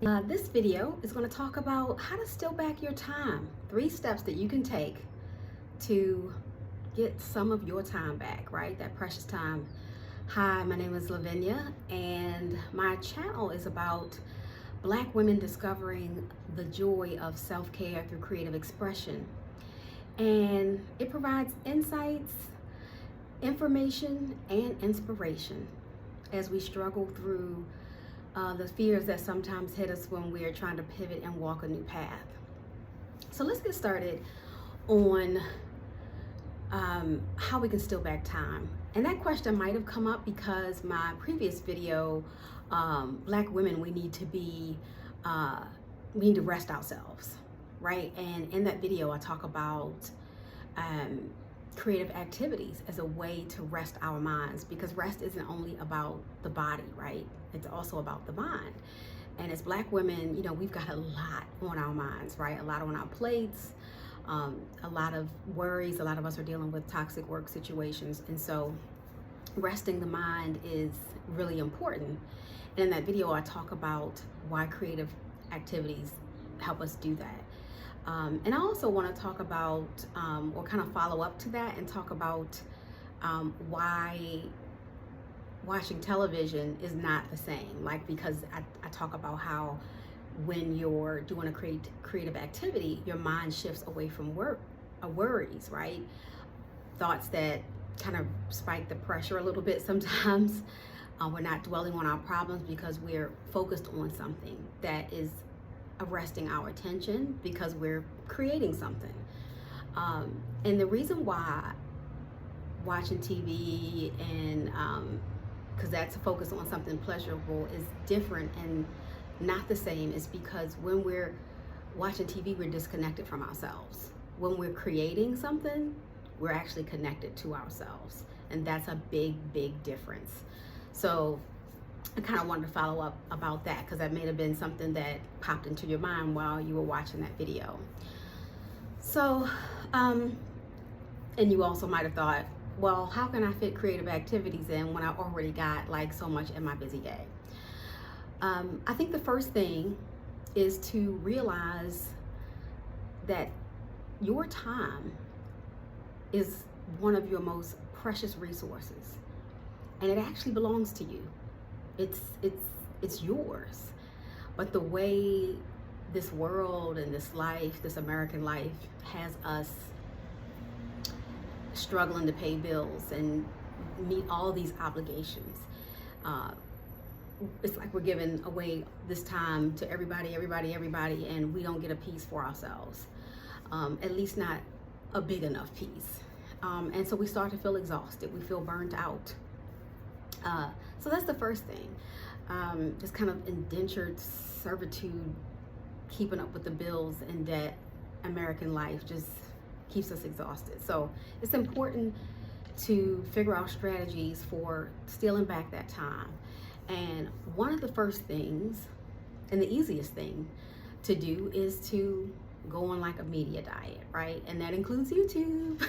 This video is going to talk about how to steal back your time. 3 steps that you can take to get some of your time back, right? That precious time. Hi, my name is Lavinia, and my channel is about Black women discovering the joy of self-care through creative expression. And it provides insights, information, and inspiration as we struggle through the fears that sometimes hit us when we're trying to pivot and walk a new path. So let's get started on how we can steal back time. And that question might have come up because my previous video, Black women, we need to rest ourselves, right? And in that video, I talk about creative activities as a way to rest our minds, because rest isn't only about the body, right? It's also about the mind. And as Black women, you know, we've got a lot on our minds, right? A lot on our plates, a lot of worries. A lot of us are dealing with toxic work situations. And so resting the mind is really important. And in that video, I talk about why creative activities help us do that. And I also want to talk about, or kind of follow up to that and talk about why watching television is not the same. Like, because I talk about how when you're doing a creative activity, your mind shifts away from worries, right? Thoughts that kind of spike the pressure a little bit sometimes. We're not dwelling on our problems because we're focused on something that is arresting our attention because we're creating something. And the reason why watching TV and because that's focused on something pleasurable is different and not the same is because when we're watching TV, we're disconnected from ourselves. When we're creating something, we're actually connected to ourselves. And that's a big, big difference. So I kind of wanted to follow up about that because that may have been something that popped into your mind while you were watching that video. So, and you also might have thought, well, how can I fit creative activities in when I already got like so much in my busy day? I think the first thing is to realize that your time is one of your most precious resources, and it actually belongs to you. It's yours. But the way this world and this life, this American life, has us struggling to pay bills and meet all these obligations, it's like we're giving away this time to everybody, and we don't get a piece for ourselves, at least not a big enough piece. And so we start to feel exhausted. We feel burnt out. So that's the first thing. This kind of indentured servitude, keeping up with the bills and debt, American life just keeps us exhausted. So it's important to figure out strategies for stealing back that time. And one of the first things, and the easiest thing to do, is to go on like a media diet, right? And that includes YouTube,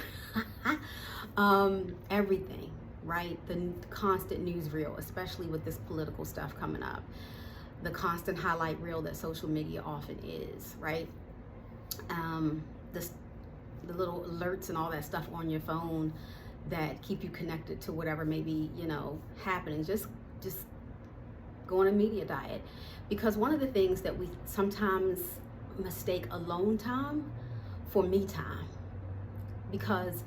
everything, right? The constant news reel, especially with this political stuff coming up, the constant highlight reel that social media often is, right? The little alerts and all that stuff on your phone that keep you connected to whatever may be, you know, happening. Just go on a media diet, because one of the things that we sometimes mistake alone time for me time, because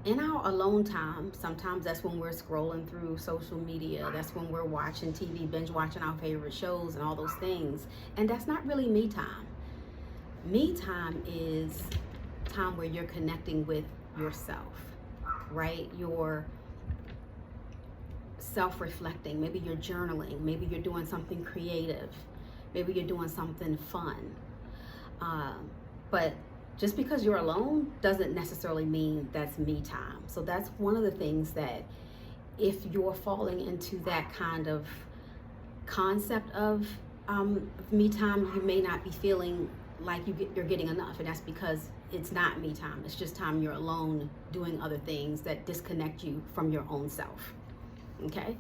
in our alone time, sometimes that's when we're scrolling through social media, that's when we're watching TV, binge watching our favorite shows and all those things, and that's not really me time. Me time is time where you're connecting with yourself, right? You're self-reflecting. Maybe you're journaling, maybe you're doing something creative, maybe you're doing something fun. But just because you're alone doesn't necessarily mean that's me time. So that's one of the things that, if you're falling into that kind of concept of me time, you may not be feeling like you're getting enough, and that's because it's not me time. It's just time you're alone doing other things that disconnect you from your own self. Okay.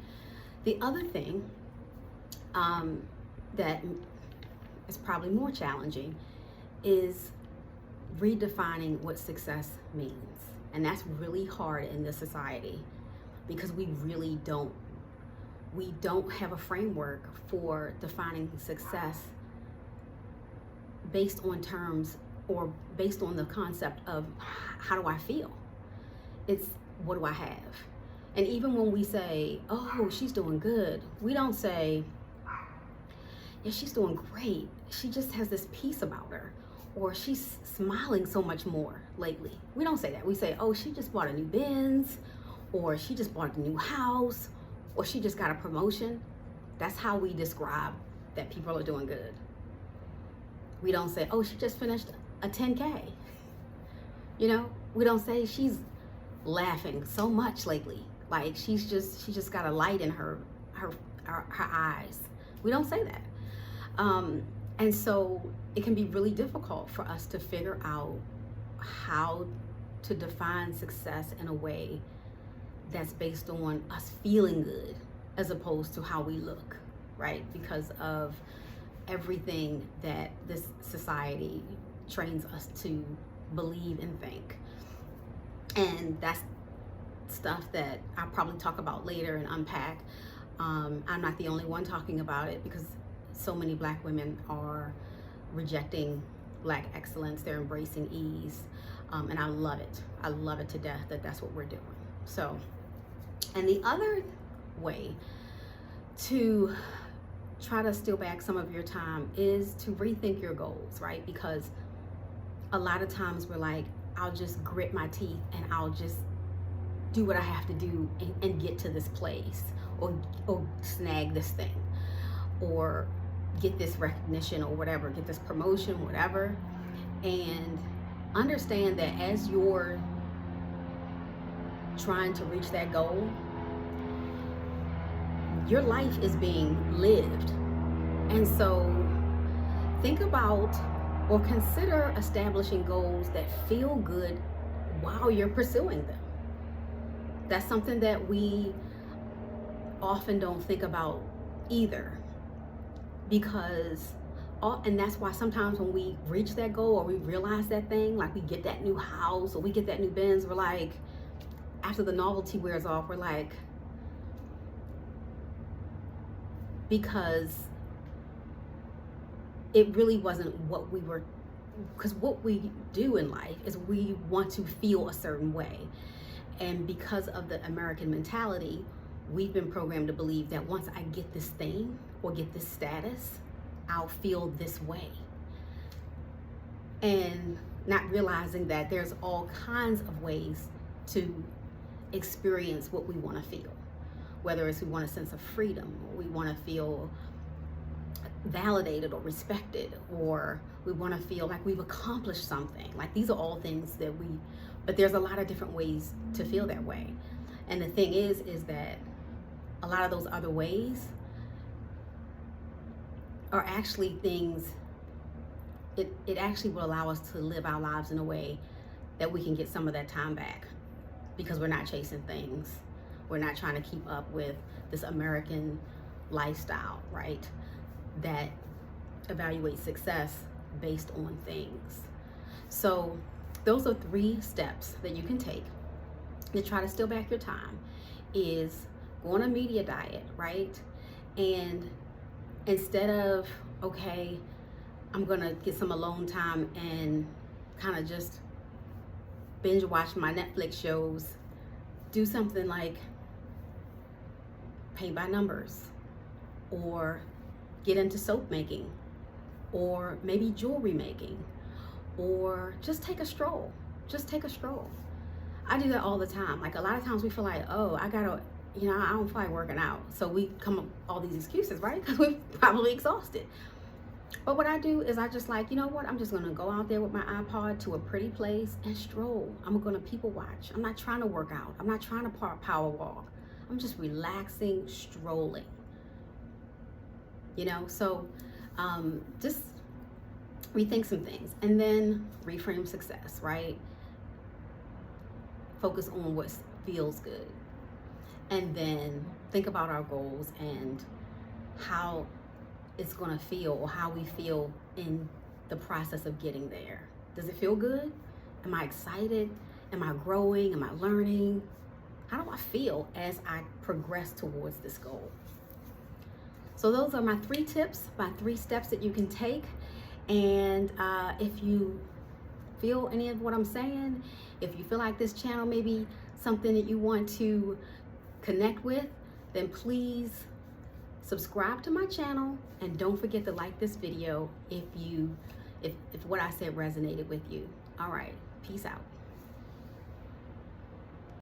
The other thing that is probably more challenging, is redefining what success means. And that's really hard in this society because we really don't have a framework for defining success based on terms or based on the concept of how do I feel? It's what do I have? And even when we say, oh, she's doing good, we don't say, yeah, she's doing great. She just has this peace about her. Or she's smiling so much more lately. We don't say that. We say, oh, she just bought a new Benz, or she just bought a new house, or she just got a promotion. That's how we describe that people are doing good. We don't say, oh, she just finished a 10K. You know, we don't say she's laughing so much lately. Like she just got a light in her eyes. We don't say that. And so it can be really difficult for us to figure out how to define success in a way that's based on us feeling good as opposed to how we look, right? Because of everything that this society trains us to believe and think. And that's stuff that I'll probably talk about later and unpack. I'm not the only one talking about it because so many Black women are rejecting Black excellence. They're embracing ease. And I love it. I love it to death that that's what we're doing. So, and the other way to try to steal back some of your time is to rethink your goals, right? Because a lot of times we're like, I'll just grit my teeth and I'll just do what I have to do and get to this place, or snag this thing, or get this recognition, or whatever, get this promotion, whatever. And understand that as you're trying to reach that goal, your life is being lived. And so think about or consider establishing goals that feel good while you're pursuing them. That's something that we often don't think about either, because and that's why sometimes when we reach that goal or we realize that thing, like we get that new house or we get that new Benz, we're like, after the novelty wears off, we're like, because it really wasn't what we were, because what we do in life is we want to feel a certain way. And because of the American mentality, we've been programmed to believe that once I get this thing or get this status, I'll feel this way. And not realizing that there's all kinds of ways to experience what we want to feel. Whether it's we want a sense of freedom, or we want to feel validated or respected, or we want to feel like we've accomplished something. Like these are all things that but there's a lot of different ways to feel that way. And the thing is that a lot of those other ways are actually things, it actually will allow us to live our lives in a way that we can get some of that time back, because we're not chasing things. We're not trying to keep up with this American lifestyle, right? That evaluates success based on things. So those are 3 steps that you can take to try to steal back your time. Is go on a media diet, right? And instead of, okay, I'm gonna get some alone time and kind of just binge watch my Netflix shows, do something like paint by numbers, or get into soap making, or maybe jewelry making, or just take a stroll. Just take a stroll. I do that all the time. Like a lot of times we feel like, oh, I don't feel like working out. So we come up with all these excuses, right? Because we're probably exhausted. But what I do is I just like, you know what? I'm just going to go out there with my iPod to a pretty place and stroll. I'm going to people watch. I'm not trying to work out. I'm not trying to power walk. I'm just relaxing, strolling. You know, so just rethink some things and then reframe success, right? Focus on what feels good. And then think about our goals and how it's going to feel, or how we feel in the process of getting there. Does it feel good? Am I excited? Am I growing? Am I learning? How do I feel as I progress towards this goal? So those are my 3 tips, my 3 steps that you can take. And if you feel any of what I'm saying, if you feel like this channel may be something that you want to connect with, then please subscribe to my channel, and don't forget to like this video if what I said resonated with you. All right, peace out.